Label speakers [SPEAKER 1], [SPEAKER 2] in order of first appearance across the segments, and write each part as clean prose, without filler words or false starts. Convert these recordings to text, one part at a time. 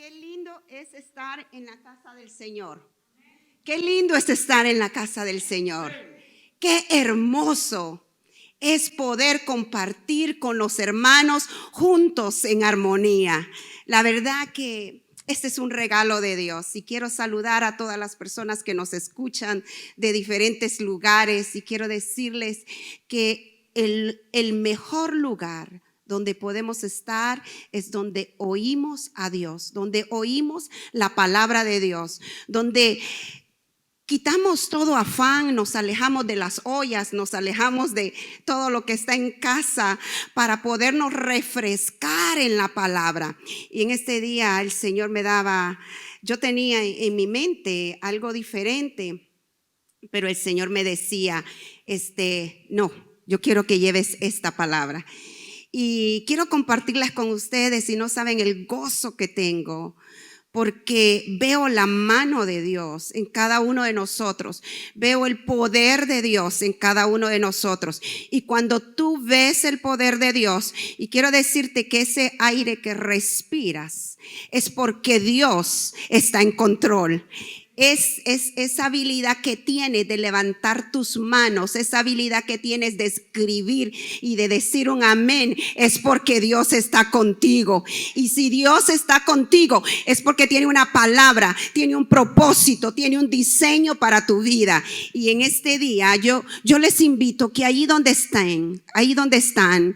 [SPEAKER 1] Qué lindo es estar en la casa del Señor. Qué lindo es estar en la casa del Señor. Qué hermoso es poder compartir con los hermanos juntos en armonía. La verdad que este es un regalo de Dios y quiero saludar a todas las personas que nos escuchan de diferentes lugares y quiero decirles que el mejor lugar donde podemos estar es donde oímos a Dios, donde oímos la palabra de Dios, donde quitamos todo afán, nos alejamos de las ollas, nos alejamos de todo lo que está en casa para podernos refrescar en la palabra. Y en este día el Señor me daba, yo tenía en mi mente algo diferente, pero el Señor me decía, no, yo quiero que lleves esta palabra. Y quiero compartirlas con ustedes y no saben el gozo que tengo. Porque veo la mano de Dios en cada uno de nosotros. Veo el poder de Dios en cada uno de nosotros. Y cuando tú ves el poder de Dios, y quiero decirte que ese aire que respiras es porque Dios está en control. Es esa habilidad que tienes de levantar tus manos, esa habilidad que tienes de escribir y de decir un amén, es porque Dios está contigo. Y si Dios está contigo, es porque tiene una palabra, tiene un propósito, tiene un diseño para tu vida. Y en este día yo les invito que ahí donde están,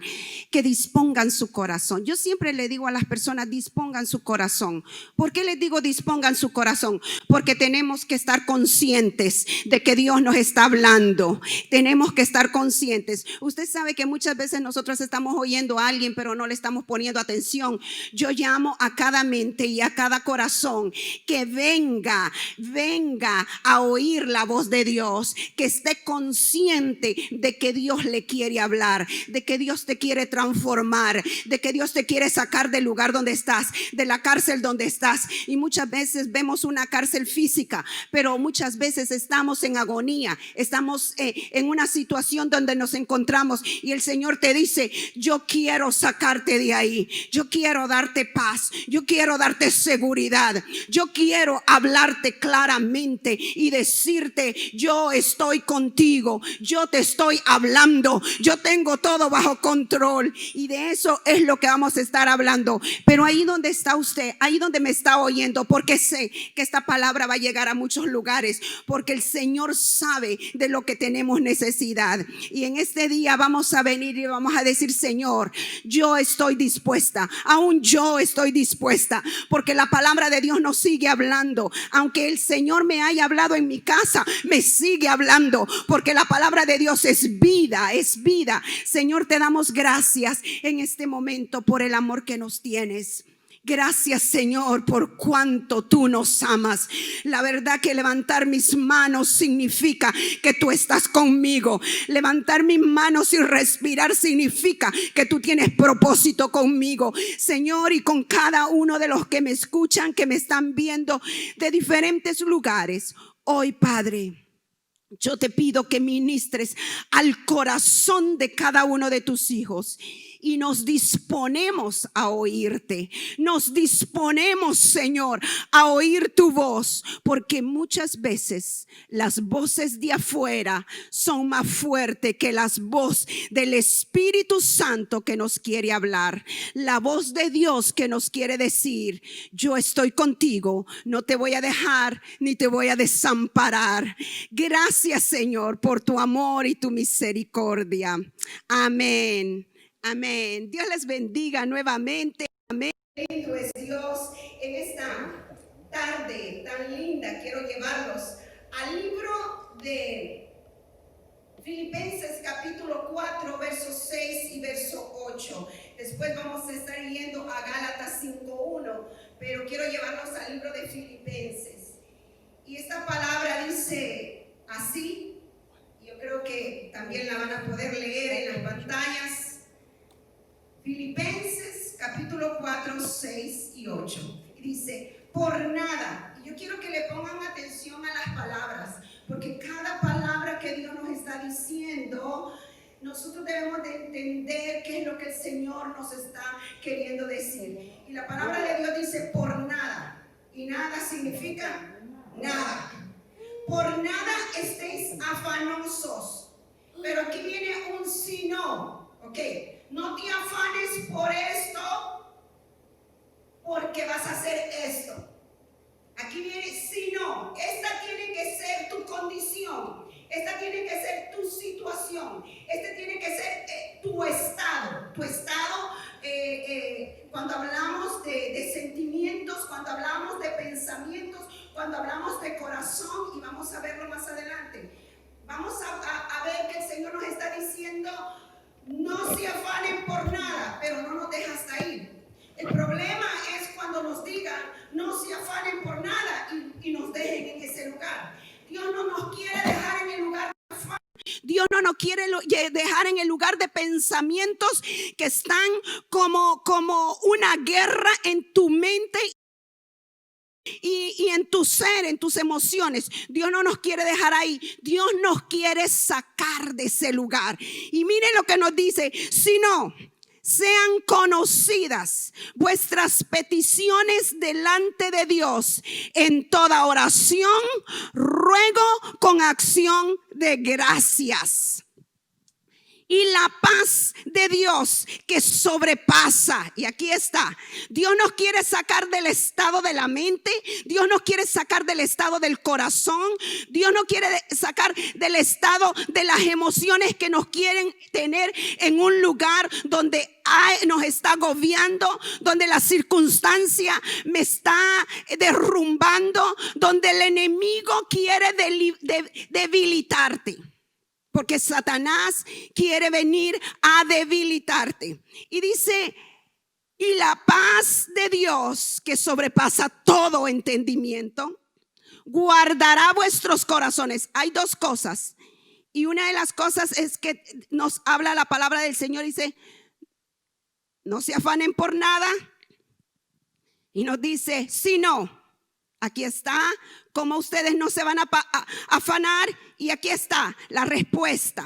[SPEAKER 1] que dispongan su corazón. Yo siempre le digo a las personas, dispongan su corazón. ¿Por qué les digo dispongan su corazón? Porque tenemos que estar conscientes de que Dios nos está hablando. Tenemos que estar conscientes. Usted sabe que muchas veces nosotros estamos oyendo a alguien, pero no le estamos poniendo atención. Yo llamo a cada mente y a cada corazón que venga a oír la voz de Dios, que esté consciente de que Dios le quiere hablar, de que Dios te quiere transformar, de que Dios te quiere sacar del lugar donde estás, de la cárcel donde estás. Y muchas veces vemos una cárcel física, pero muchas veces estamos en agonía, estamos en una situación donde nos encontramos y el Señor te dice, yo quiero sacarte de ahí, yo quiero darte paz, yo quiero darte seguridad, yo quiero hablarte claramente y decirte, yo estoy contigo, yo te estoy hablando, yo tengo todo bajo control. Y de eso es lo que vamos a estar hablando. Pero ahí donde está usted, ahí donde me está oyendo, porque sé que esta palabra va a llegar a muchos lugares, porque el Señor sabe de lo que tenemos necesidad. Y en este día vamos a venir y vamos a decir, Señor, yo estoy dispuesta, aún yo estoy dispuesta, porque la palabra de Dios nos sigue hablando. Aunque el Señor me haya hablado en mi casa, me sigue hablando, porque la palabra de Dios es vida, es vida. Señor, te damos gracias en este momento por el amor que nos tienes. Gracias, Señor, por cuánto tú nos amas. La verdad que levantar mis manos significa que tú estás conmigo. Levantar mis manos y respirar significa que tú tienes propósito conmigo, Señor, y con cada uno de los que me escuchan, que me están viendo de diferentes lugares. Hoy, Padre, yo te pido que ministres al corazón de cada uno de tus hijos y nos disponemos a oírte. Nos disponemos, Señor, a oír tu voz, porque muchas veces las voces de afuera son más fuertes que las voces del Espíritu Santo que nos quiere hablar. La voz de Dios que nos quiere decir, yo estoy contigo, no te voy a dejar ni te voy a desamparar. Gracias, Señor, por tu amor y tu misericordia. Amén. Amén. Dios les bendiga nuevamente. Amén. Bendito es Dios. En esta tarde tan linda quiero llevarlos al libro de Filipenses capítulo 4, verso 6 y verso 8. Después vamos a estar yendo a Gálatas 5:1, pero quiero llevarlos al libro de Filipenses. Y esta palabra dice así, yo creo que también la van a poder leer en las pantallas. Filipenses capítulo 4, 6 y 8. Y dice, por nada. Y yo quiero que le pongan atención a las palabras, porque cada palabra que Dios nos está diciendo, nosotros debemos de entender qué es lo que el Señor nos está queriendo decir. Y la palabra de Dios dice, por nada. significa nada. Por nada estéis afanosos. Pero aquí viene un si no. Ok, no te afanes por esto, porque vas a hacer esto. Aquí viene si no. Esta tiene que ser tu condición. Esta tiene que ser tu situación. Este tiene que ser tu estado. Tu estado, cuando hablamos de sentimientos, cuando hablamos de pensamientos, cuando hablamos de corazón, y vamos a verlo más adelante. Vamos a ver que el Señor nos está diciendo, no se afanen por nada, pero no nos deja hasta ahí. El problema es cuando nos digan, no se afanen por nada y nos dejen en ese lugar. Dios no nos quiere dejar en el lugar de afán. Dios no nos quiere dejar en el lugar de pensamientos que están como una guerra en tu mente y en tu ser, en tus emociones. Dios no nos quiere dejar ahí. Dios nos quiere sacar de ese lugar. Y mire lo que nos dice: si no sean conocidas vuestras peticiones delante de Dios en toda oración, ruego con acción de gracias. Y la paz de Dios que sobrepasa, y aquí está, Dios nos quiere sacar del estado de la mente, Dios nos quiere sacar del estado del corazón, Dios nos quiere sacar del estado de las emociones que nos quieren tener en un lugar donde nos está agobiando, donde la circunstancia me está derrumbando, donde el enemigo quiere debilitarte. Porque Satanás quiere venir a debilitarte. Y dice, y la paz de Dios que sobrepasa todo entendimiento, guardará vuestros corazones. Hay dos cosas. Y una de las cosas es que nos habla la palabra del Señor. Dice, no se afanen por nada. Y nos dice, si no. Aquí está cómo ustedes no se van a afanar, y aquí está la respuesta.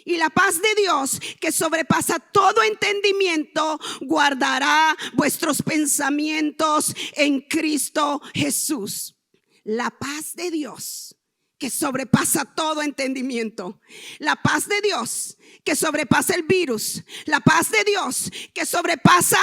[SPEAKER 1] Y la paz de Dios que sobrepasa todo entendimiento guardará vuestros pensamientos en Cristo Jesús. La paz de Dios que sobrepasa todo entendimiento. La paz de Dios que sobrepasa el virus. La paz de Dios que sobrepasa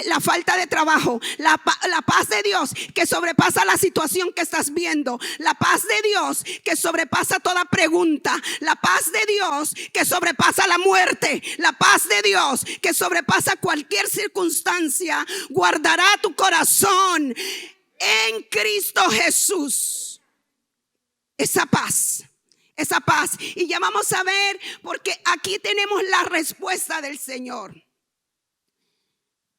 [SPEAKER 1] la falta de trabajo. La paz de Dios que sobrepasa la situación que estás viendo. La paz de Dios que sobrepasa toda pregunta. La paz de Dios que sobrepasa la muerte. La paz de Dios que sobrepasa cualquier circunstancia guardará tu corazón en Cristo Jesús. Esa paz. Y ya vamos a ver, porque aquí tenemos la respuesta del Señor.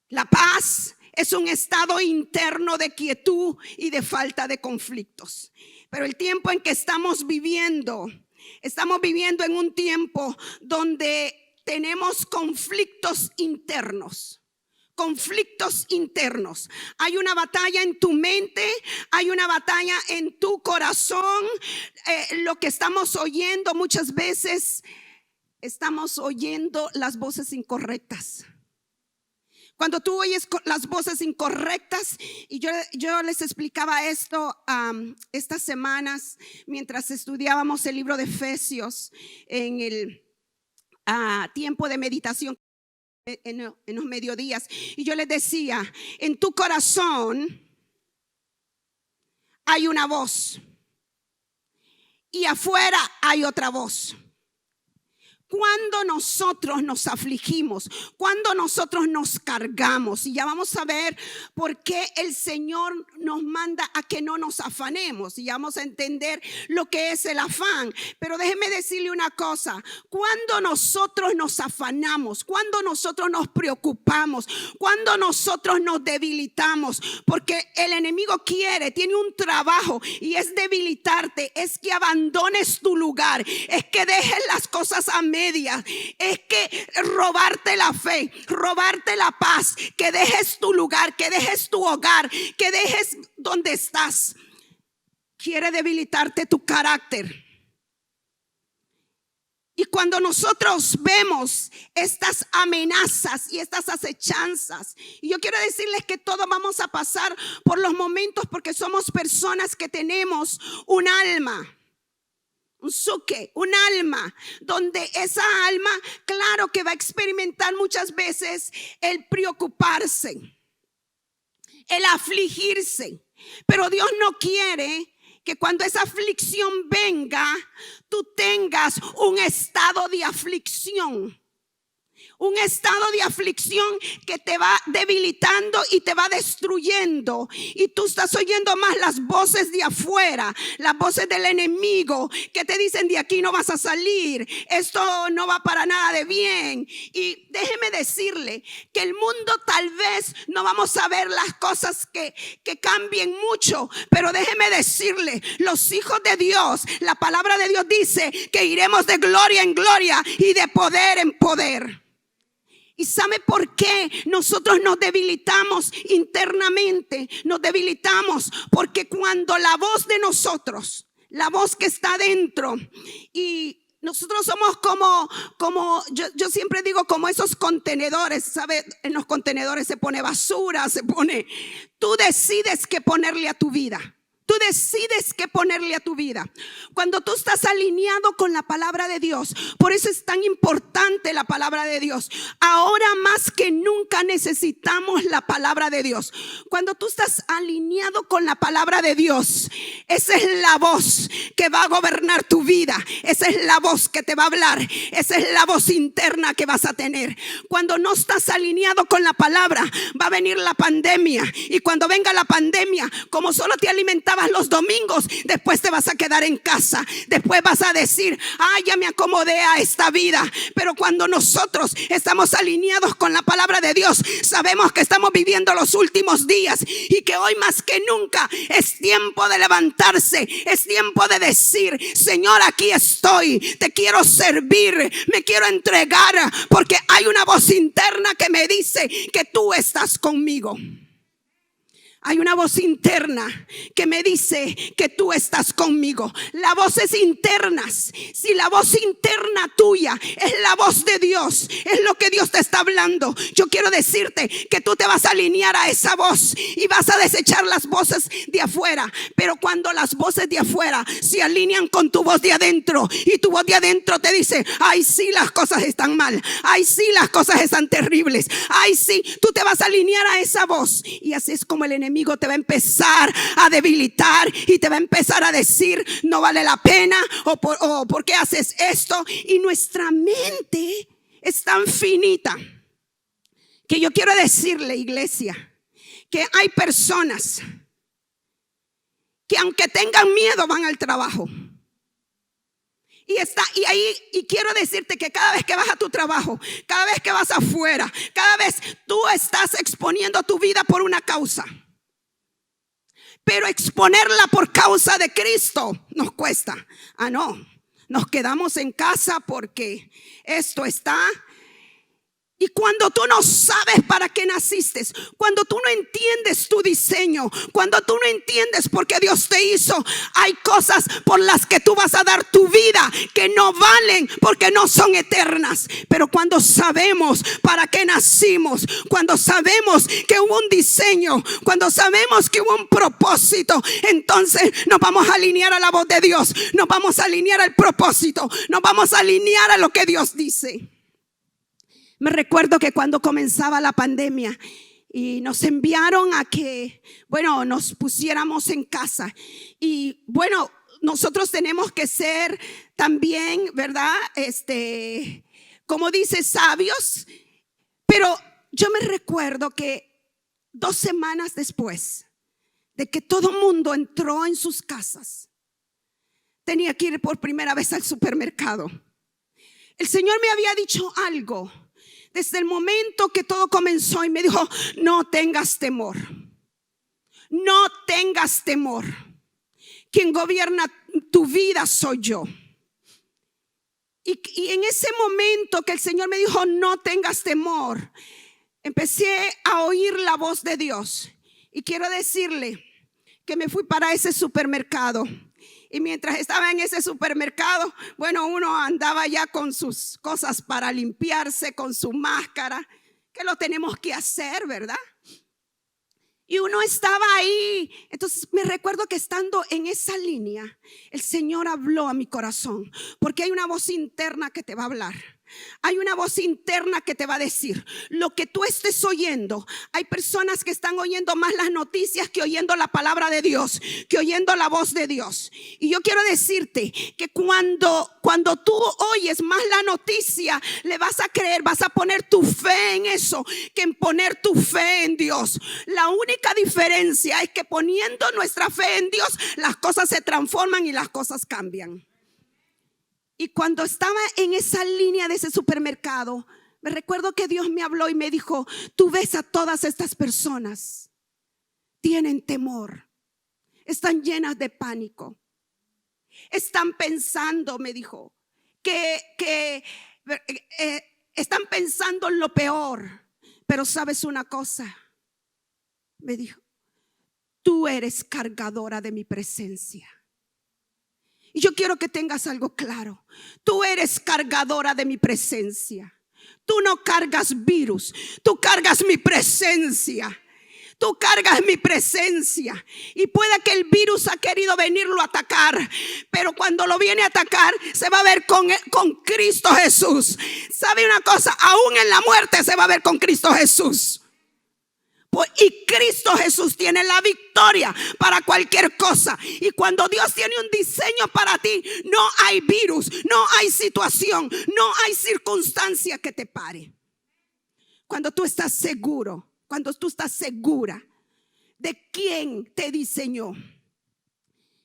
[SPEAKER 1] La paz es un estado interno de quietud y de falta de conflictos. Pero el tiempo en que estamos viviendo en un tiempo donde tenemos conflictos internos. Conflictos internos. Hay una batalla en tu mente, hay una batalla en tu corazón. Lo que estamos oyendo muchas veces, estamos oyendo las voces incorrectas. Cuando tú oyes las voces incorrectas, y yo les explicaba esto estas semanas mientras estudiábamos el libro de Efesios en el tiempo de meditación en los mediodías, y yo les decía, en tu corazón hay una voz y afuera hay otra voz. Cuando nosotros nos afligimos, cuando nosotros nos cargamos, y ya vamos a ver por qué el Señor nos manda a que no nos afanemos, y ya vamos a entender lo que es el afán. Pero déjeme decirle una cosa: cuando nosotros nos afanamos, cuando nosotros nos preocupamos, cuando nosotros nos debilitamos, porque el enemigo tiene un trabajo, y es debilitarte, es que abandones tu lugar, es que dejes las cosas a medias, es que robarte la fe, robarte la paz, que dejes tu lugar, que dejes tu hogar, que dejes donde estás. Quiere debilitarte tu carácter. Y cuando nosotros vemos estas amenazas y estas acechanzas, y yo quiero decirles que todos vamos a pasar por los momentos porque somos personas que tenemos un alma. Un psuque, un alma, donde esa alma, claro que va a experimentar muchas veces el preocuparse, el afligirse. Pero Dios no quiere que cuando esa aflicción venga, tú tengas un estado de aflicción. Un estado de aflicción que te va debilitando y te va destruyendo. Y tú estás oyendo más las voces de afuera, las voces del enemigo que te dicen: de aquí no vas a salir, esto no va para nada de bien. Y déjeme decirle que el mundo tal vez no vamos a ver las cosas que cambien mucho, pero déjeme decirle, los hijos de Dios, la palabra de Dios dice que iremos de gloria en gloria y de poder en poder. ¿Y sabe por qué nosotros nos debilitamos internamente? Nos debilitamos porque cuando la voz de nosotros, la voz que está dentro, y nosotros somos como yo siempre digo, como esos contenedores, ¿sabe? En los contenedores se pone basura, tú decides qué ponerle a tu vida. Tú decides qué ponerle a tu vida. Cuando tú estás alineado con la palabra de Dios, por eso es tan importante la palabra de Dios. Ahora más que nunca necesitamos la palabra de Dios. Cuando tú estás alineado con la palabra de Dios, esa es la voz que va a gobernar tu vida. Esa es la voz que te va a hablar. Esa es la voz interna que vas a tener. Cuando no estás alineado con la palabra, va a venir la pandemia. Y cuando venga la pandemia, como solo te alimentabas los domingos, después te vas a quedar en casa. Después vas a decir: ay, ya me acomodé a esta vida. Pero cuando nosotros estamos alineados con la palabra de Dios, sabemos que estamos viviendo los últimos días y que hoy más que nunca es tiempo de levantarse. Es tiempo de decir: Señor, aquí estoy, te quiero servir, me quiero entregar, porque hay una voz interna que me dice que tú estás conmigo. Hay una voz interna que me dice que tú estás conmigo. Las voces internas, si la voz interna tuya es la voz de Dios, es lo que Dios te está hablando, yo quiero decirte que tú te vas a alinear a esa voz y vas a desechar las voces de afuera. Pero cuando las voces de afuera se alinean con tu voz de adentro, y tu voz de adentro te dice: ay, sí, las cosas están mal, ay, sí, las cosas están terribles, ay, sí, tú te vas a alinear a esa voz. Y así es como el enemigo te va a empezar a debilitar y te va a empezar a decir: no vale la pena, o por qué haces esto. Y nuestra mente es tan finita que yo quiero decirle, iglesia, que hay personas que aunque tengan miedo van al trabajo. Y quiero decirte que cada vez que vas a tu trabajo, cada vez que vas afuera, cada vez tú estás exponiendo tu vida por una causa. Pero exponerla por causa de Cristo nos cuesta. No, nos quedamos en casa porque esto está. Y cuando tú no sabes para qué naciste, cuando tú no entiendes tu diseño, cuando tú no entiendes por qué Dios te hizo, hay cosas por las que tú vas a dar tu vida que no valen porque no son eternas. Pero cuando sabemos para qué nacimos, cuando sabemos que hubo un diseño, cuando sabemos que hubo un propósito, entonces nos vamos a alinear a la voz de Dios, nos vamos a alinear al propósito, nos vamos a alinear a lo que Dios dice. Me recuerdo que cuando comenzaba la pandemia y nos enviaron a que, nos pusiéramos en casa. Y nosotros tenemos que ser también, ¿verdad? Como dice, sabios. Pero yo me recuerdo que 2 semanas después de que todo el mundo entró en sus casas, tenía que ir por primera vez al supermercado. El Señor me había dicho algo desde el momento que todo comenzó y me dijo: no tengas temor, no tengas temor. Quien gobierna tu vida soy yo. Y en ese momento que el Señor me dijo: no tengas temor, empecé a oír la voz de Dios. Y quiero decirle que me fui para ese supermercado Y mientras estaba en ese supermercado, bueno, uno andaba ya con sus cosas para limpiarse, con su máscara, que lo tenemos que hacer, ¿verdad? Y uno estaba ahí. Entonces me recuerdo que estando en esa línea, el Señor habló a mi corazón, porque hay una voz interna que te va a hablar. Hay una voz interna que te va a decir lo que tú estés oyendo. Hay personas que están oyendo más las noticias que oyendo la palabra de Dios, que oyendo la voz de Dios. Y yo quiero decirte que cuando tú oyes más la noticia, le vas a creer, vas a poner tu fe en eso, que en poner tu fe en Dios. La única diferencia es que poniendo nuestra fe en Dios, las cosas se transforman y las cosas cambian. Y cuando estaba en esa línea de ese supermercado, me recuerdo que Dios me habló y me dijo: tú ves a todas estas personas, tienen temor, están llenas de pánico, están pensando, me dijo, que están pensando en lo peor. Pero sabes una cosa, me dijo, tú eres cargadora de mi presencia. Y yo quiero que tengas algo claro. Tú eres cargadora de mi presencia. Tú no cargas virus, tú cargas mi presencia. Tú cargas mi presencia. Y puede que el virus ha querido venirlo a atacar, pero cuando lo viene a atacar, se va a ver con Cristo Jesús. ¿Sabe una cosa? Aún en la muerte se va a ver con Cristo Jesús. Y Cristo Jesús tiene la victoria para cualquier cosa. Y cuando Dios tiene un diseño para ti, no hay virus, no hay situación, no hay circunstancia que te pare. Cuando tú estás seguro, cuando tú estás segura de quién te diseñó.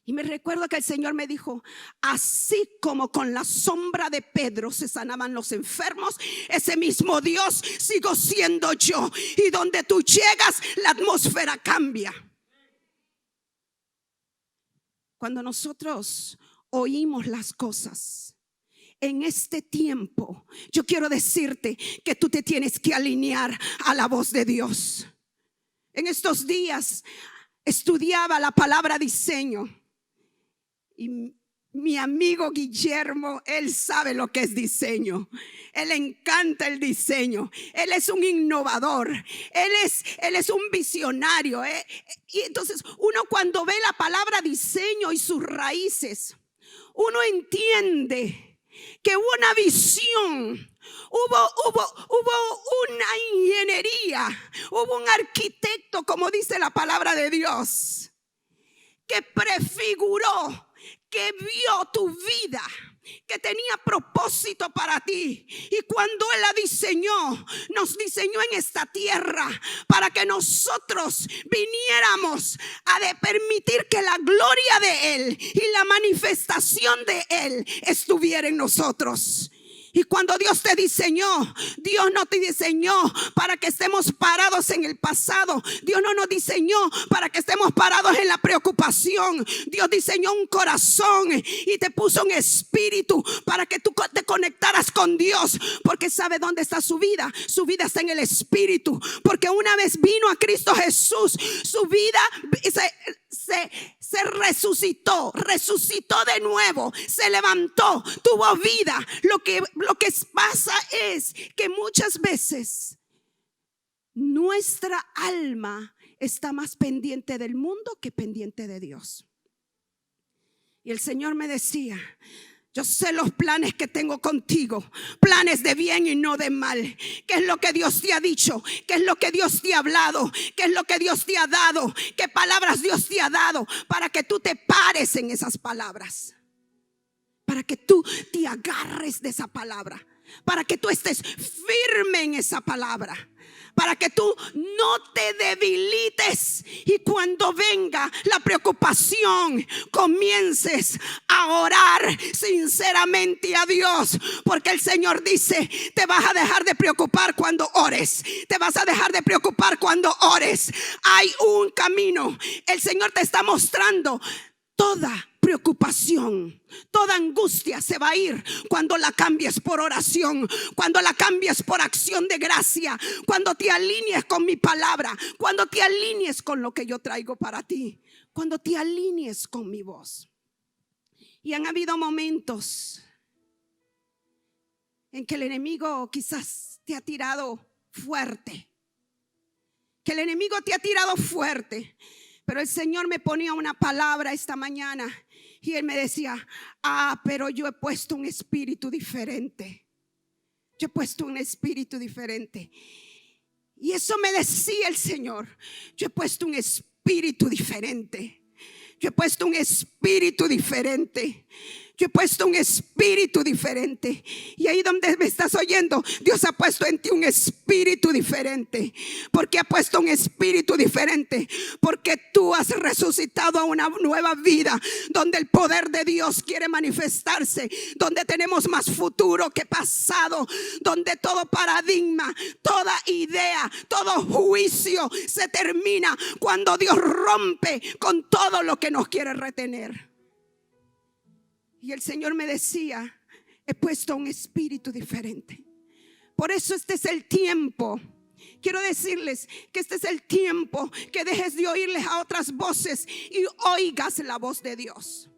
[SPEAKER 1] Y me recuerdo que el Señor me dijo: así como con la sombra de Pedro se sanaban los enfermos, ese mismo Dios sigo siendo yo. Y donde tú llegas, la atmósfera cambia. Cuando nosotros oímos las cosas en este tiempo, yo quiero decirte que tú te tienes que alinear a la voz de Dios. En estos días estudiaba la palabra diseño. Y mi amigo Guillermo, él sabe lo que es diseño. Él le encanta el diseño. Él es un innovador. Él es un visionario. Y entonces uno, cuando ve la palabra diseño y sus raíces, uno entiende que hubo una visión. Hubo una ingeniería. Hubo un arquitecto, como dice la palabra de Dios, que prefiguró, que vio tu vida, que tenía propósito para ti. Y cuando Él la diseñó, nos diseñó en esta tierra para que nosotros viniéramos a permitir que la gloria de Él y la manifestación de Él estuviera en nosotros. Y cuando Dios te diseñó, Dios no te diseñó para que estemos parados en el pasado. Dios no nos diseñó para que estemos parados en la preocupación. Dios diseñó un corazón y te puso un espíritu para que tú te conectaras con Dios. Porque ¿sabe dónde está su vida? Su vida está en el espíritu. Porque una vez vino a Cristo Jesús, su vida se resucitó de nuevo, se levantó, tuvo vida. Lo que pasa es que muchas veces nuestra alma está más pendiente del mundo que pendiente de Dios. Y el Señor me decía: yo sé los planes que tengo contigo, planes de bien y no de mal. ¿Qué es lo que Dios te ha dicho? ¿Qué es lo que Dios te ha hablado? ¿Qué es lo que Dios te ha dado? ¿Qué palabras Dios te ha dado? Para que tú te pares en esas palabras, para que tú te agarres de esa palabra, para que tú estés firme en esa palabra, para que tú no te debilites y cuando venga la preocupación comiences a orar sinceramente a Dios. Porque el Señor dice: te vas a dejar de preocupar cuando ores. Te vas a dejar de preocupar cuando ores. Hay un camino. El Señor te está mostrando toda preocupación, toda angustia se va a ir cuando la cambies por oración, cuando la cambies por acción de gracia, cuando te alinees con mi palabra, cuando te alinees con lo que yo traigo para ti, cuando te alinees con mi voz. Y han habido momentos en que el enemigo quizás te ha tirado fuerte. Que el enemigo te ha tirado fuerte. Pero el Señor me ponía una palabra esta mañana y Él me decía: pero yo he puesto un espíritu diferente. Yo he puesto un espíritu diferente. Y eso me decía el Señor. Yo he puesto un espíritu diferente. Yo he puesto un espíritu diferente. Yo he puesto un espíritu diferente. Y ahí donde me estás oyendo, Dios ha puesto en ti un espíritu diferente. Porque ha puesto un espíritu diferente. Porque tú has resucitado a una nueva vida, donde el poder de Dios quiere manifestarse, donde tenemos más futuro que pasado, donde todo paradigma, toda idea, todo juicio se termina cuando Dios rompe con todo lo que nos quiere retener. Y el Señor me decía: he puesto un espíritu diferente. Por eso este es el tiempo. Quiero decirles que este es el tiempo que dejes de oírles a otras voces y oigas la voz de Dios.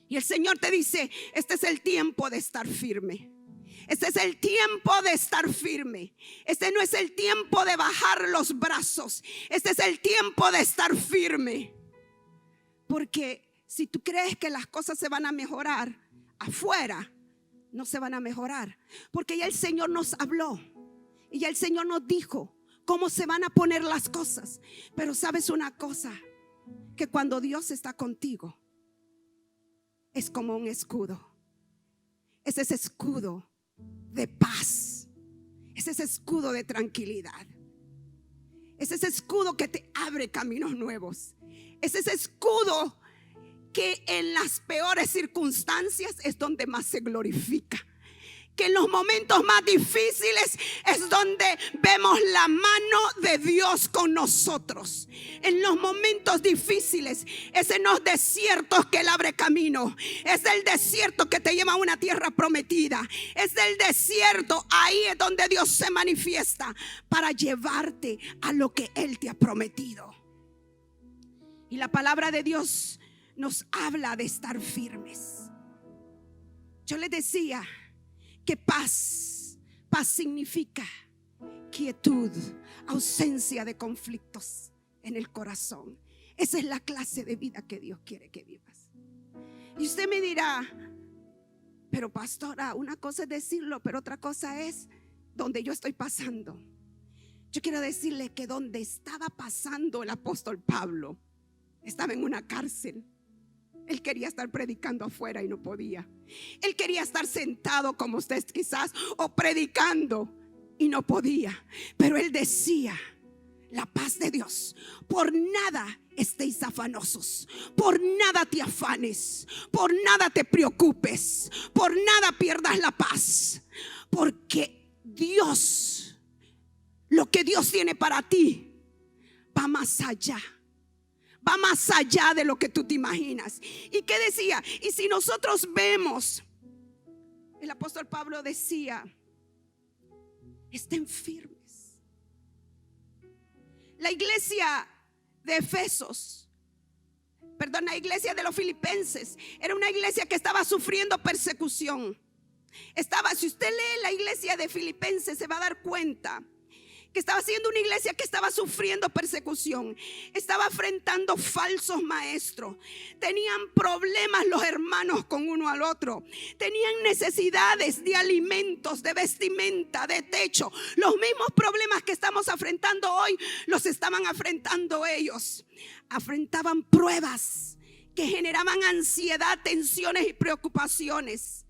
[SPEAKER 1] Y el Señor te dice: este es el tiempo de estar firme. Este es el tiempo de estar firme. Este no es el tiempo de bajar los brazos. Este es el tiempo de estar firme. Porque si tú crees que las cosas se van a mejorar afuera, no se van a mejorar. Porque ya el Señor nos habló y ya el Señor nos dijo cómo se van a poner las cosas. Pero sabes una cosa, que cuando Dios está contigo, es como un escudo. Es ese escudo de paz. Es ese escudo de tranquilidad. Es ese escudo que te abre caminos nuevos. Es ese escudo que en las peores circunstancias es donde más se glorifica. Que en los momentos más difíciles es donde vemos la mano de Dios con nosotros. En los momentos difíciles es en los desiertos que Él abre camino. Es el desierto que te lleva a una tierra prometida. Es el desierto, ahí es donde Dios se manifiesta para llevarte a lo que Él te ha prometido. Y la palabra de Dios nos habla de estar firmes. Yo les decía que paz significa quietud, ausencia de conflictos en el corazón. Esa es la clase de vida que Dios quiere que vivas. Y usted me dirá: pero pastora, una cosa es decirlo, pero otra cosa es donde yo estoy pasando. Yo quiero decirle que donde estaba pasando el apóstol Pablo, estaba en una cárcel. Él quería estar predicando afuera y no podía. Él quería estar sentado como usted quizás, o predicando, y no podía. Pero él decía: la paz de Dios, por nada estéis afanosos, por nada te afanes, por nada te preocupes, por nada pierdas la paz. Porque Dios, lo que Dios tiene para ti, va más allá. Va más allá de lo que tú te imaginas. ¿Y qué decía? Y si nosotros vemos, el apóstol Pablo decía: estén firmes. La iglesia de Efesos, la iglesia de los filipenses, era una iglesia que estaba sufriendo persecución. Si usted lee la iglesia de Filipenses, se va a dar cuenta que estaba siendo una iglesia que estaba sufriendo persecución. Estaba enfrentando falsos maestros. Tenían problemas los hermanos con uno al otro. Tenían necesidades de alimentos, de vestimenta, de techo. Los mismos problemas que estamos enfrentando hoy los estaban enfrentando ellos. Afrontaban pruebas que generaban ansiedad, tensiones y preocupaciones.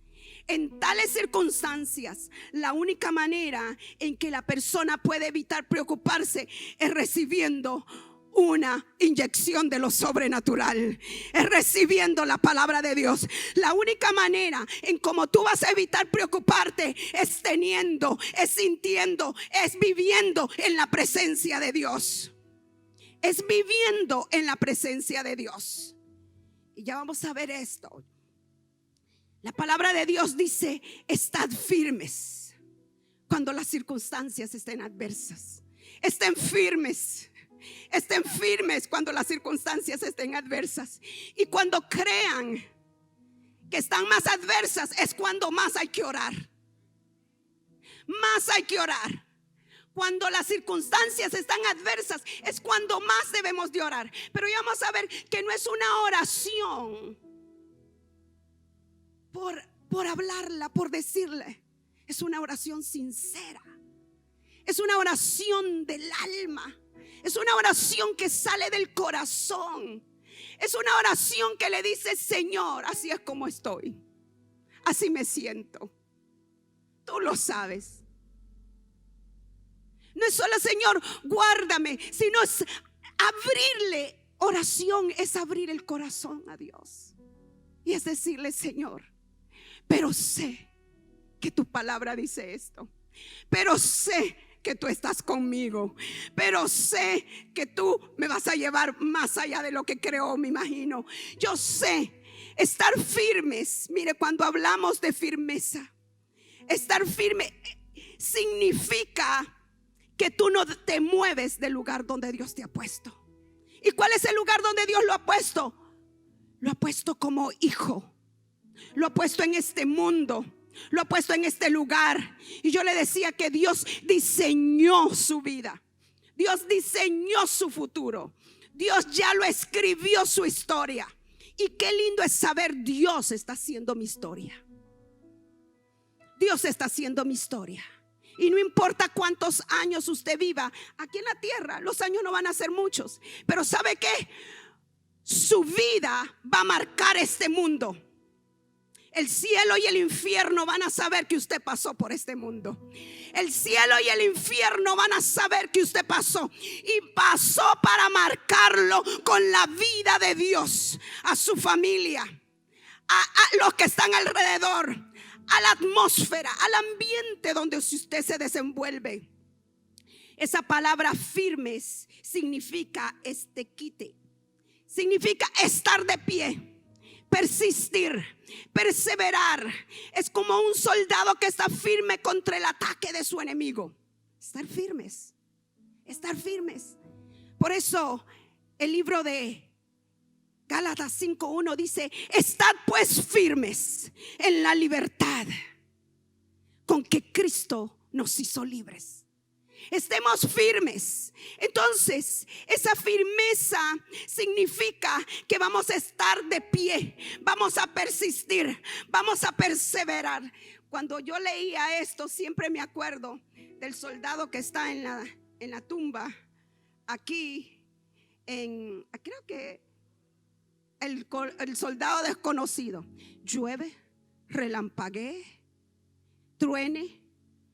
[SPEAKER 1] En tales circunstancias, la única manera en que la persona puede evitar preocuparse es recibiendo una inyección de lo sobrenatural, es recibiendo la palabra de Dios. La única manera en cómo tú vas a evitar preocuparte es teniendo, es sintiendo, es viviendo en la presencia de Dios. Es viviendo en la presencia de Dios. Y ya vamos a ver esto. La palabra de Dios dice: estad firmes cuando las circunstancias estén adversas. Estén firmes cuando las circunstancias estén adversas. Y cuando crean que están más adversas, es cuando más hay que orar. Más hay que orar. Cuando las circunstancias están adversas, es cuando más debemos de orar. Pero ya vamos a ver que no es una oración por hablarla, por decirle. Es una oración sincera. Es una oración del alma. Es una oración que sale del corazón. Es una oración que le dice: Señor, así es como estoy, así me siento. Tú lo sabes. No es solo Señor, guárdame, sino es abrirle. Oración es abrir el corazón a Dios. Y es decirle: Señor, pero sé que tu palabra dice esto. Pero sé que tú estás conmigo. Pero sé que tú me vas a llevar más allá de lo que creo, me imagino. Yo sé estar firmes. Mire, cuando hablamos de firmeza, estar firme significa que tú no te mueves del lugar donde Dios te ha puesto. ¿Y cuál es el lugar donde Dios lo ha puesto? Lo ha puesto como hijo. Lo ha puesto en este mundo. Lo ha puesto en este lugar. Y yo le decía que Dios diseñó su vida. Dios diseñó su futuro. Dios ya lo escribió, su historia. Y qué lindo es saber: Dios está haciendo mi historia. Dios está haciendo mi historia. Y no importa cuántos años usted viva aquí en la tierra, los años no van a ser muchos. Pero ¿sabe qué? Su vida va a marcar este mundo. El cielo y el infierno van a saber que usted pasó por este mundo. El cielo y el infierno van a saber que usted pasó. Y pasó para marcarlo con la vida de Dios. A su familia, a los que están alrededor, a la atmósfera, al ambiente donde usted se desenvuelve. Esa palabra firmes significa estequite. Significa estar de pie. Persistir, perseverar. Es como un soldado que está firme contra el ataque de su enemigo. Estar firmes, estar firmes. Por eso el libro de Gálatas 5:1 dice: estad pues firmes en la libertad con que Cristo nos hizo libres. Estemos firmes. Entonces, esa firmeza significa que vamos a estar de pie, vamos a persistir, vamos a perseverar. Cuando yo leía esto, siempre me acuerdo del soldado que está en la tumba aquí, creo que el soldado desconocido. Llueve, relampaguee, truene,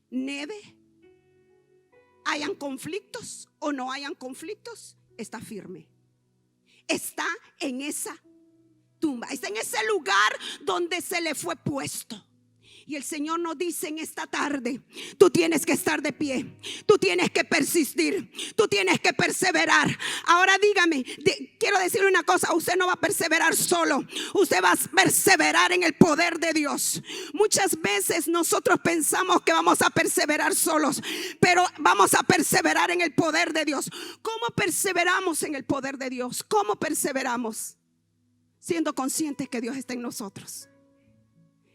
[SPEAKER 1] nieve, hayan conflictos o no hayan conflictos, está firme. Está en esa tumba, está en ese lugar donde se le fue puesto. Y el Señor nos dice en esta tarde: tú tienes que estar de pie, tú tienes que persistir, tú tienes que perseverar. Ahora dígame, quiero decirle una cosa: usted no va a perseverar solo, usted va a perseverar en el poder de Dios. Muchas veces nosotros pensamos que vamos a perseverar solos, pero vamos a perseverar en el poder de Dios. ¿Cómo perseveramos en el poder de Dios? ¿Cómo perseveramos? Siendo conscientes que Dios está en nosotros.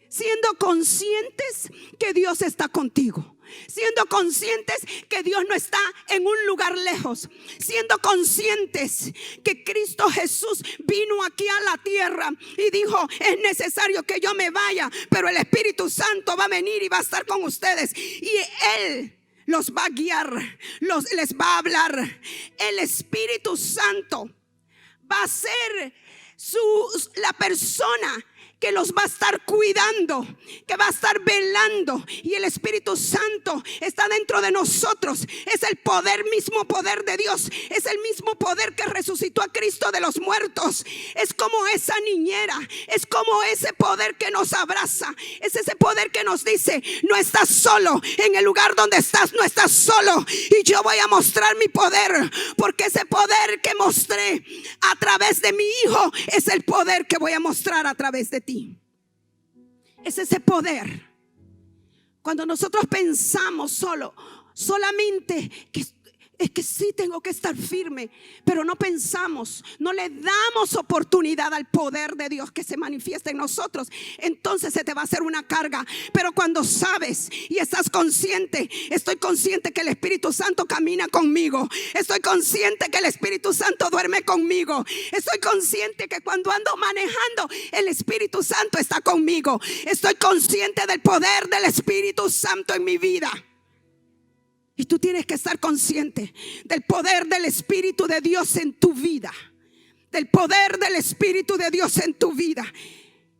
[SPEAKER 1] Siendo conscientes que Dios está contigo. Siendo conscientes que Dios no está en un lugar lejos. Siendo conscientes que Cristo Jesús vino aquí a la tierra y dijo: es necesario que yo me vaya, pero el Espíritu Santo va a venir y va a estar con ustedes. Y Él los va a guiar, les va a hablar. El Espíritu Santo va a ser la persona que los va a estar cuidando, que va a estar velando. Y el Espíritu Santo está dentro de nosotros. Es el mismo poder de Dios. Es el mismo poder que resucitó a Cristo de los muertos. Es como esa niñera, es como ese poder que nos abraza. Es ese poder que nos dice: no estás solo, en el lugar donde estás no estás solo. Y yo voy a mostrar mi poder, porque ese poder que mostré a través de mi Hijo es el poder que voy a mostrar a través de ti. Es ese poder. Cuando nosotros pensamos solamente que Es que sí tengo que estar firme, pero no pensamos, no le damos oportunidad al poder de Dios que se manifiesta en nosotros. Entonces se te va a hacer una carga. Pero cuando sabes y estás consciente, estoy consciente que el Espíritu Santo camina conmigo, estoy consciente que el Espíritu Santo duerme conmigo, estoy consciente que cuando ando manejando el Espíritu Santo está conmigo, estoy consciente del poder del Espíritu Santo en mi vida. Y tú tienes que estar consciente del poder del Espíritu de Dios en tu vida. Del poder del Espíritu de Dios en tu vida.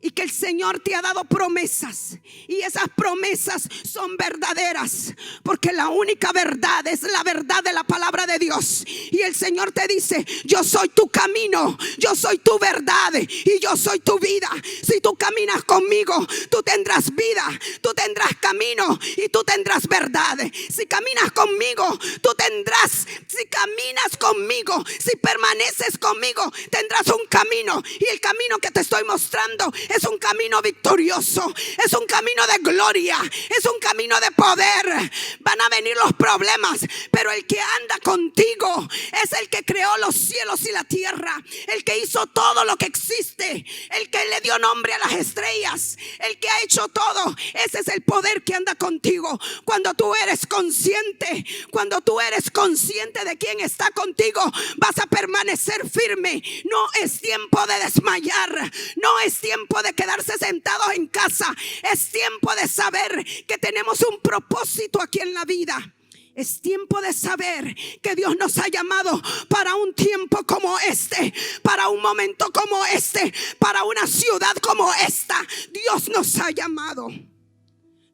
[SPEAKER 1] Y que el Señor te ha dado promesas. Y esas promesas son verdaderas. Porque la única verdad es la verdad de la palabra de Dios. Y el Señor te dice: yo soy tu camino, yo soy tu verdad y yo soy tu vida. Si tú caminas conmigo, tú tendrás vida, tú tendrás camino y tú tendrás verdad. Si caminas conmigo, tú tendrás. Si caminas conmigo, si permaneces conmigo, tendrás un camino. Y el camino que te estoy mostrando es un camino victorioso, es un camino de gloria, es un camino de poder. Van a venir los problemas, pero el que anda contigo es el que creó los cielos y la tierra, el que hizo todo lo que existe, el que le dio nombre a las estrellas, el que ha hecho todo. Ese es el poder que anda contigo. Cuando tú eres consciente, cuando tú eres consciente de quién está contigo, vas a permanecer firme. No es tiempo de desmayar, no es tiempo de quedarse sentados en casa. Es tiempo de saber que tenemos un propósito aquí en la vida. Es tiempo de saber que Dios nos ha llamado para un tiempo como este, para un momento como este, para una ciudad como esta. Dios nos ha llamado.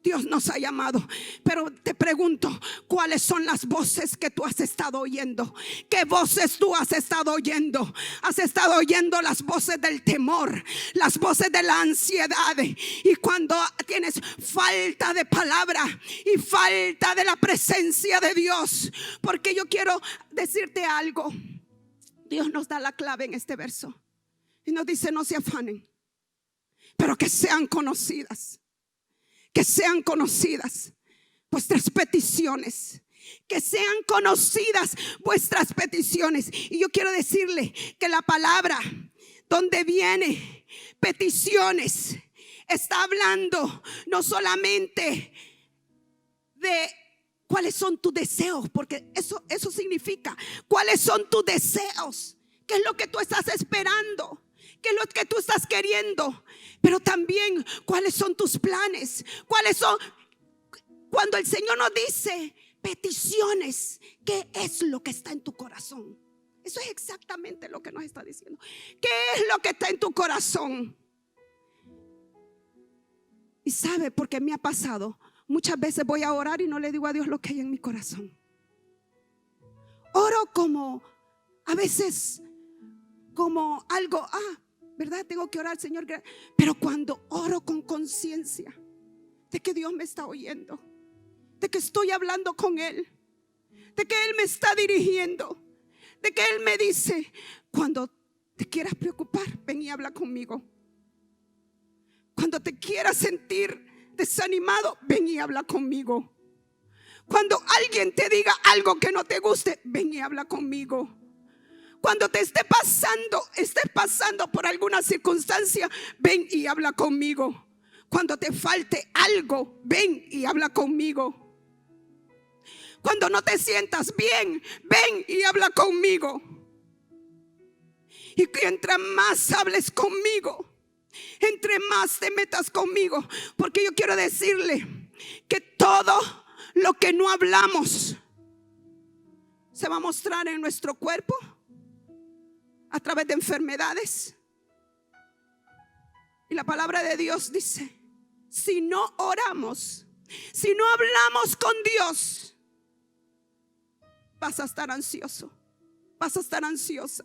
[SPEAKER 1] Dios nos ha llamado. Pero te pregunto, ¿cuáles son las voces que tú has estado oyendo? ¿Qué voces tú has estado oyendo? Has estado oyendo las voces del temor, las voces de la ansiedad. Y cuando tienes falta de palabra y falta de la presencia de Dios, porque yo quiero decirte algo. Dios nos da la clave en este verso y nos dice: no se afanen, pero que sean conocidas. Que sean conocidas vuestras peticiones. Que sean conocidas vuestras peticiones. Y yo quiero decirle que la palabra donde viene peticiones está hablando no solamente de cuáles son tus deseos, porque eso significa cuáles son tus deseos, qué es lo que tú estás esperando, qué es lo que tú estás queriendo. Pero también cuáles son tus planes, cuáles son. Cuando el Señor nos dice peticiones, ¿qué es lo que está en tu corazón? Eso es exactamente lo que nos está diciendo. ¿Qué es lo que está en tu corazón? Y sabe, porque me ha pasado, muchas veces voy a orar y no le digo a Dios lo que hay en mi corazón. Oro como a veces como algo, ¿verdad? Tengo que orar, Señor. Pero cuando oro con conciencia de que Dios me está oyendo, de que estoy hablando con Él, de que Él me está dirigiendo, de que Él me dice: cuando te quieras preocupar, ven y habla conmigo. Cuando te quieras sentir desanimado, ven y habla conmigo. Cuando alguien te diga algo que no te guste, ven y habla conmigo. Cuando te estés pasando por alguna circunstancia, ven y habla conmigo. Cuando te falte algo, ven y habla conmigo. Cuando no te sientas bien, ven y habla conmigo. Y que entre más hables conmigo, entre más te metas conmigo, porque yo quiero decirle que todo lo que no hablamos se va a mostrar en nuestro cuerpo, a través de enfermedades. Y la palabra de Dios dice: si no oramos, si no hablamos con Dios, vas a estar ansioso, vas a estar ansiosa.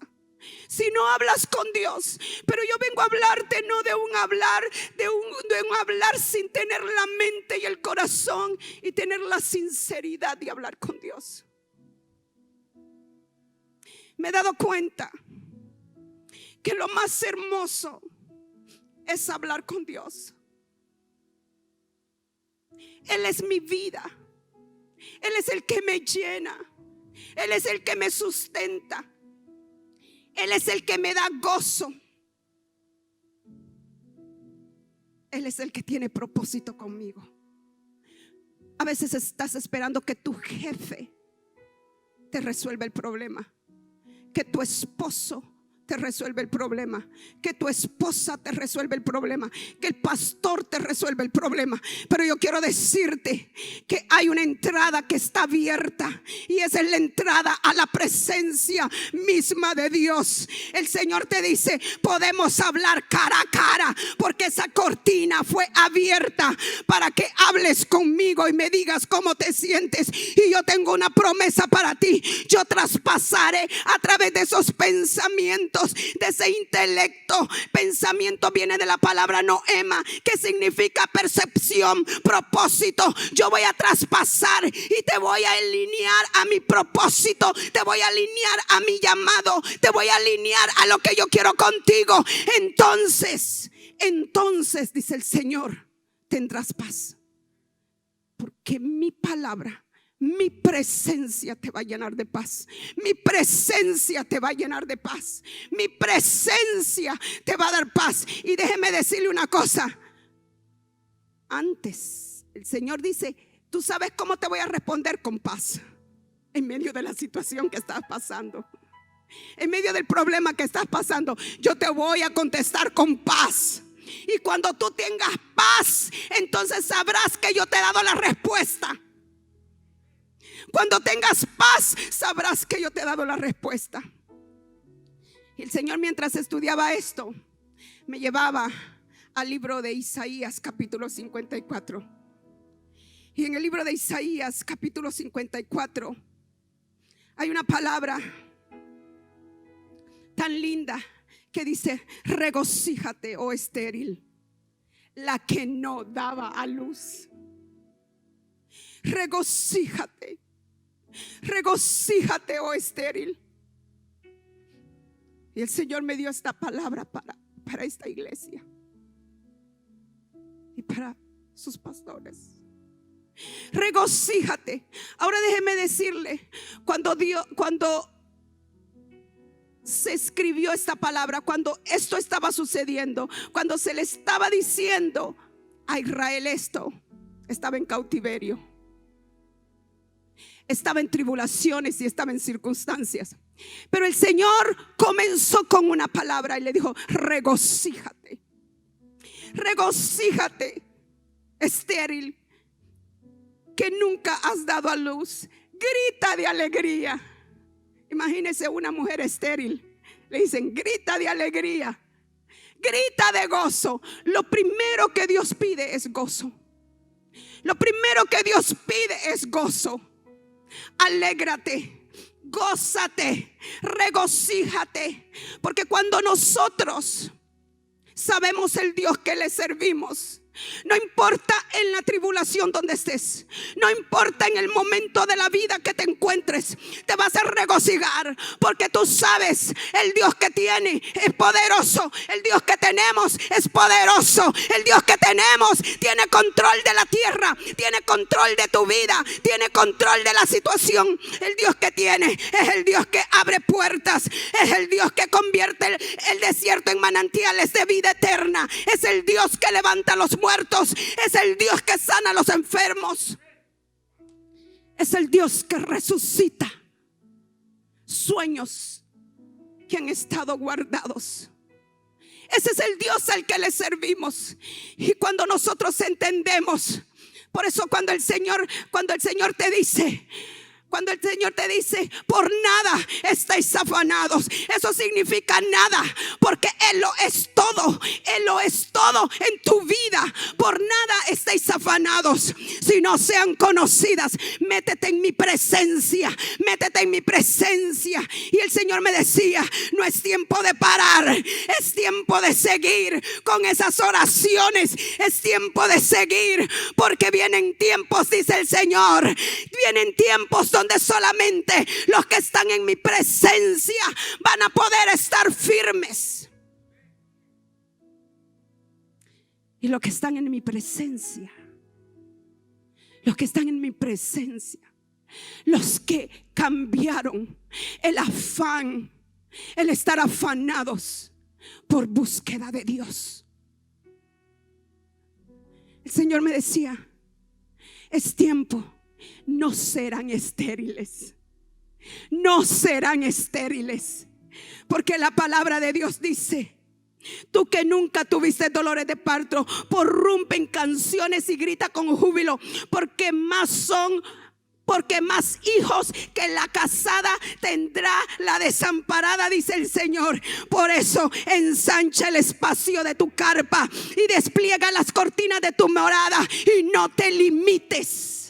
[SPEAKER 1] Si no hablas con Dios. Pero yo vengo a hablarte no de un hablar, de un hablar sin tener la mente y el corazón y tener la sinceridad de hablar con Dios. Me he dado cuenta que lo más hermoso es hablar con Dios. Él es mi vida. Él es el que me llena. Él es el que me sustenta. Él es el que me da gozo. Él es el que tiene propósito conmigo. A veces estás esperando que tu jefe te resuelva el problema, que tu esposo te resuelve el problema, que tu esposa te resuelve el problema, que el pastor te resuelve el problema. Pero yo quiero decirte que hay una entrada que está abierta, y esa es la entrada a la presencia misma de Dios. El Señor te dice: podemos hablar cara a cara, porque esa cortina fue abierta para que hables conmigo y me digas cómo te sientes. Y yo tengo una promesa para ti: yo traspasaré a través de esos pensamientos, de ese intelecto. Pensamiento viene de la palabra noema, que significa percepción, propósito. Yo voy a traspasar y te voy a alinear a mi propósito, te voy a alinear a mi llamado, te voy a alinear a lo que yo quiero contigo. Entonces dice el Señor, tendrás paz, porque mi palabra, mi presencia te va a llenar de paz. Mi presencia te va a llenar de paz. Mi presencia te va a dar paz. Y déjeme decirle una cosa. Antes, el Señor dice: tú sabes cómo te voy a responder con paz. En medio de la situación que estás pasando, en medio del problema que estás pasando, yo te voy a contestar con paz. Y cuando tú tengas paz, entonces sabrás que yo te he dado la respuesta. Cuando tengas paz, sabrás que yo te he dado la respuesta. Y el Señor, mientras estudiaba esto, me llevaba al libro de Isaías, capítulo 54. Y en el libro de Isaías, capítulo 54, hay una palabra tan linda que dice: regocíjate, oh estéril, la que no daba a luz. Regocíjate. Regocíjate, oh estéril. Y el Señor me dio esta palabra para esta iglesia y para sus pastores. Regocíjate. Ahora déjeme decirle, cuando se escribió esta palabra, cuando esto estaba sucediendo, cuando se le estaba diciendo a Israel esto, estaba en cautiverio, estaba en tribulaciones y estaba en circunstancias. Pero el Señor comenzó con una palabra y le dijo: regocíjate. Regocíjate, estéril, que nunca has dado a luz. Grita de alegría. Imagínese una mujer estéril. Le dicen: grita de alegría, grita de gozo. Lo primero que Dios pide es gozo. Lo primero que Dios pide es gozo. Alégrate, gózate, regocíjate. Porque cuando nosotros sabemos el Dios que le servimos, no importa en la tribulación donde estés, no importa en el momento de la vida que te encuentres, te vas a regocijar, porque tú sabes: el Dios que tiene es poderoso, el Dios que tenemos es poderoso, el Dios que tenemos tiene control de la tierra, tiene control de tu vida, tiene control de la situación. El Dios que tiene es el Dios que abre puertas, es el Dios que convierte el desierto en manantiales de vida eterna, es el Dios que levanta los muertos, es el Dios que sana a los enfermos, es el Dios que resucita sueños que han estado guardados. Ese es el Dios al que le servimos. Y cuando nosotros entendemos, por eso cuando el Señor te dice, por nada estáis afanados, eso significa nada, porque Él lo es todo. Él lo es todo en tu vida. Por nada estáis afanados, si no sean conocidas. Métete en mi presencia, métete en mi presencia. Y el Señor me decía: no es tiempo de parar, es tiempo de seguir con esas oraciones, es tiempo de seguir, porque vienen tiempos, dice el Señor, vienen tiempos donde solamente los que están en mi presencia van a poder estar firmes. Y los que están en mi presencia, los que están en mi presencia los que cambiaron el afán, el estar afanados por búsqueda de Dios. El Señor me decía: es tiempo, no serán estériles. No serán estériles. Porque la palabra de Dios dice: tú que nunca tuviste dolores de parto, prorrumpe en canciones y grita con júbilo, porque más hijos que la casada tendrá la desamparada, dice el Señor. Por eso ensancha el espacio de tu carpa y despliega las cortinas de tu morada, y no te limites.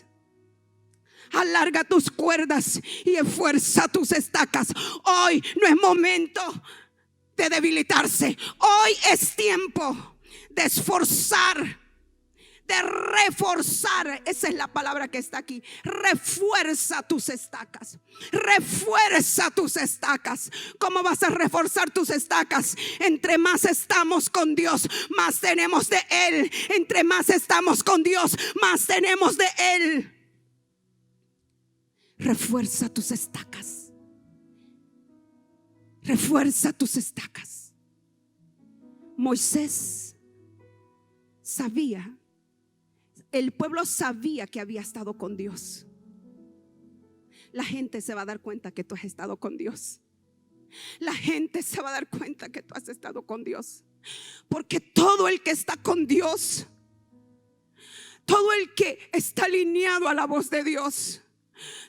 [SPEAKER 1] Alarga tus cuerdas y esfuerza tus estacas. Hoy no es momento de debilitarse. Hoy es tiempo de esforzar, de reforzar. Esa es la palabra que está aquí. Refuerza tus estacas. Refuerza tus estacas. ¿Cómo vas a reforzar tus estacas? Entre más estamos con Dios, más tenemos de Él. Entre más estamos con Dios, más tenemos de Él. Refuerza tus estacas. Refuerza tus estacas. Moisés sabía, el pueblo sabía que había estado con Dios. La gente se va a dar cuenta que tú has estado con Dios. La gente se va a dar cuenta que tú has estado con Dios. Porque todo el que está con Dios, todo el que está alineado a la voz de Dios,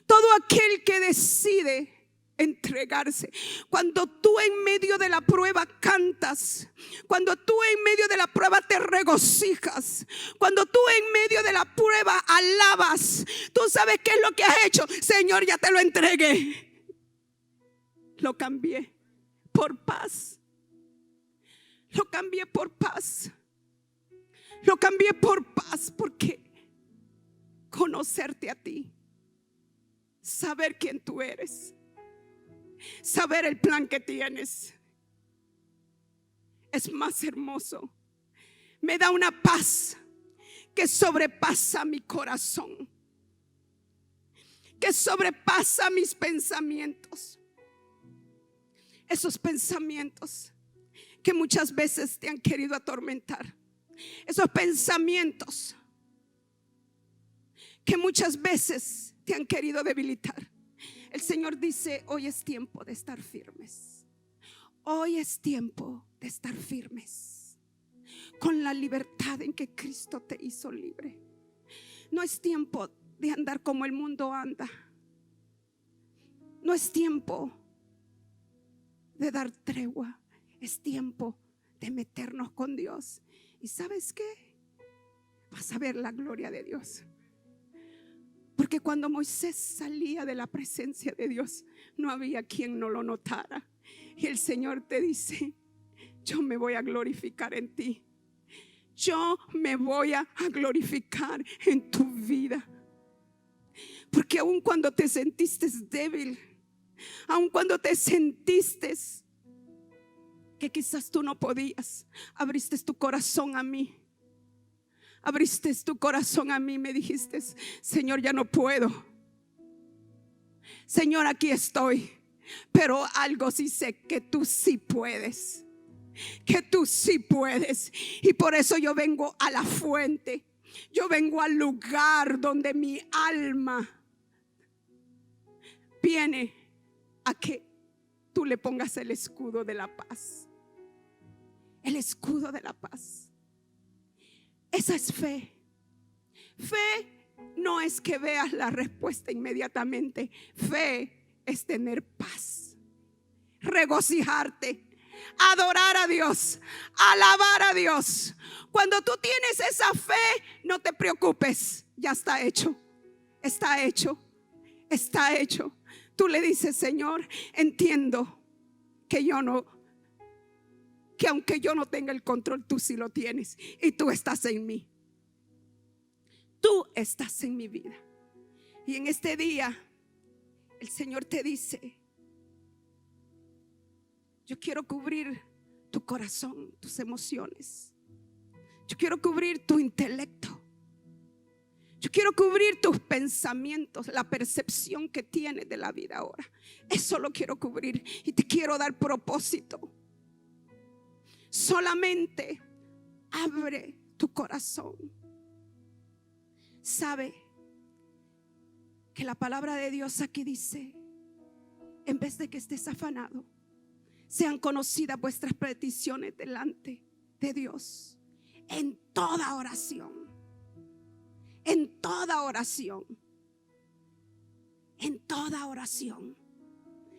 [SPEAKER 1] todo aquel que decide entregarse, cuando tú en medio de la prueba cantas, cuando tú en medio de la prueba te regocijas, cuando tú en medio de la prueba alabas, tú sabes qué es lo que has hecho. Señor, ya te lo entregué. Lo cambié por paz. Lo cambié por paz. Lo cambié por paz, porque conocerte a ti, saber quién tú eres, saber el plan que tienes, es más hermoso. Me da una paz que sobrepasa mi corazón, que sobrepasa mis pensamientos. Esos pensamientos que muchas veces te han querido atormentar, esos pensamientos que muchas veces te han querido debilitar. El Señor dice: hoy es tiempo de estar firmes. Hoy es tiempo de estar firmes con la libertad en que Cristo te hizo libre. No es tiempo de andar como el mundo anda. No es tiempo de dar tregua. Es tiempo de meternos con Dios. ¿Y sabes qué? Vas a ver la gloria de Dios. Porque cuando Moisés salía de la presencia de Dios, no había quien no lo notara. Y el Señor te dice: yo me voy a glorificar en ti. Yo me voy a glorificar en tu vida. Porque aun cuando te sentiste débil, aun cuando te sentiste que quizás tú no podías, abriste tu corazón a mí. Abriste tu corazón a mí, me dijiste: Señor, ya no puedo. Señor, aquí estoy. Pero algo sí sé, que tú sí puedes. Que tú sí puedes. Y por eso yo vengo a la fuente. Yo vengo al lugar donde mi alma viene a que tú le pongas el escudo de la paz. El escudo de la paz. Esa es fe. Fe no es que veas la respuesta inmediatamente. Fe es tener paz, regocijarte, adorar a Dios, alabar a Dios. Cuando tú tienes esa fe, no te preocupes, ya está hecho. Está hecho. Está hecho. Tú le dices: Señor, entiendo que que aunque yo no tenga el control, tú sí lo tienes, y tú estás en mí. Tú estás en mi vida. Y en este día el Señor te dice: yo quiero cubrir tu corazón, tus emociones. Yo quiero cubrir tu intelecto. Yo quiero cubrir tus pensamientos, la percepción que tienes de la vida ahora. Eso lo quiero cubrir y te quiero dar propósito. Solamente abre tu corazón. Sabe que la palabra de Dios aquí dice: en vez de que estés afanado, sean conocidas vuestras peticiones delante de Dios en toda oración. En toda oración. En toda oración.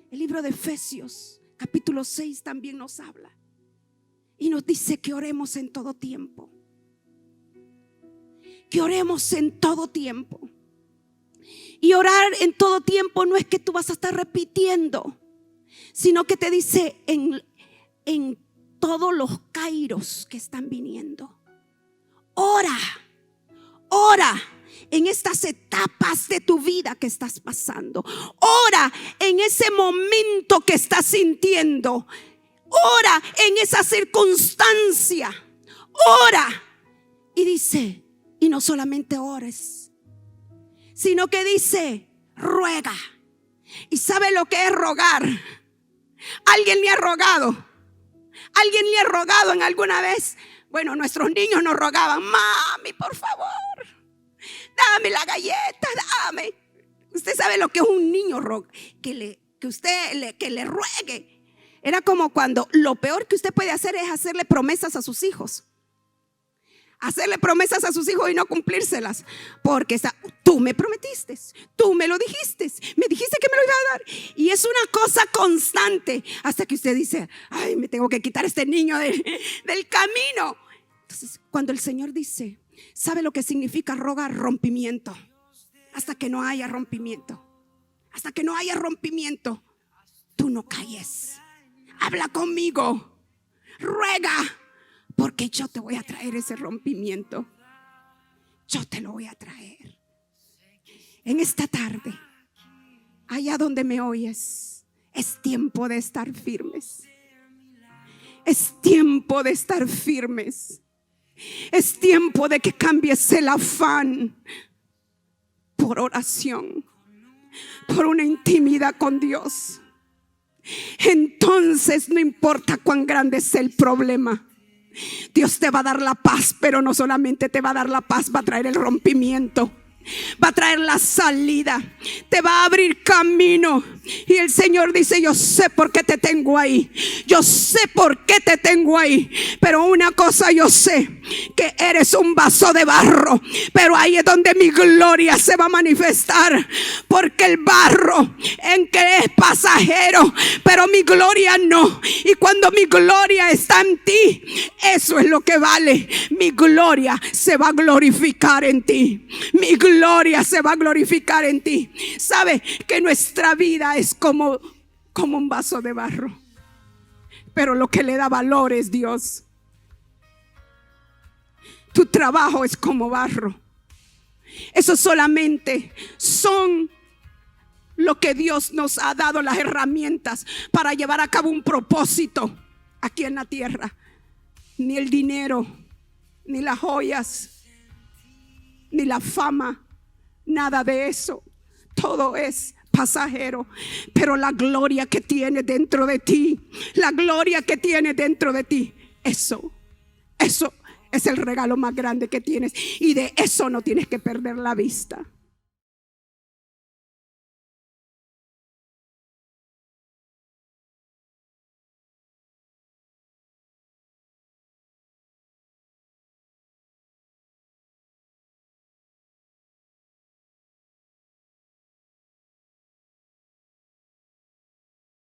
[SPEAKER 1] El libro de Efesios capítulo 6 también nos habla y nos dice que oremos en todo tiempo. Que oremos en todo tiempo. Y orar en todo tiempo no es que tú vas a estar repitiendo, sino que te dice en todos los kairos que están viniendo. Ora en estas etapas de tu vida que estás pasando. Ora en ese momento que estás sintiendo. Ora en esa circunstancia. Ora. Y dice, y no solamente ores, sino que dice, ruega. ¿Y sabe lo que es rogar? ¿Alguien le ha rogado? ¿Alguien le ha rogado en alguna vez? Bueno, nuestros niños nos rogaban: mami, por favor, dame la galleta, dame. Usted sabe lo que es un niño que le ruegue. Era como cuando lo peor que usted puede hacer es hacerle promesas a sus hijos. Hacerle promesas a sus hijos y no cumplírselas. Porque tú me prometiste, tú me lo dijiste, me dijiste que me lo iba a dar. Y es una cosa constante hasta que usted dice: ay, me tengo que quitar a este niño del camino. Entonces, cuando el Señor dice, ¿sabe lo que significa rogar? Rompimiento. Hasta que no haya rompimiento. Hasta que no haya rompimiento, tú no calles. Habla conmigo. Ruega. Porque yo te voy a traer ese rompimiento. Yo te lo voy a traer. En esta tarde, allá donde me oyes, es tiempo de estar firmes. Es tiempo de estar firmes. Es tiempo de que cambies el afán por oración, por una intimidad con Dios. Entonces no importa cuán grande sea el problema, Dios te va a dar la paz, pero no solamente te va a dar la paz, va a traer el rompimiento. Va a traer la salida, te va a abrir camino. Y el Señor dice: yo sé por qué te tengo ahí. Yo sé por qué te tengo ahí. Pero una cosa yo sé, que eres un vaso de barro. Pero ahí es donde mi gloria se va a manifestar. Porque el barro en que es pasajero, pero mi gloria no. Y cuando mi gloria está en ti, eso es lo que vale. Mi gloria se va a glorificar en ti. Mi gloria se va a glorificar en ti. Sabe que nuestra vida es como un vaso de barro, pero lo que le da valor es Dios. Tu trabajo es como barro. Eso solamente son lo que Dios nos ha dado, las herramientas para llevar a cabo un propósito aquí en la tierra. Ni el dinero, ni las joyas, ni la fama, nada de eso. Todo es pasajero. Pero la gloria que tiene dentro de ti, la gloria que tiene dentro de ti, eso es el regalo más grande que tienes. Y de eso no tienes que perder la vista.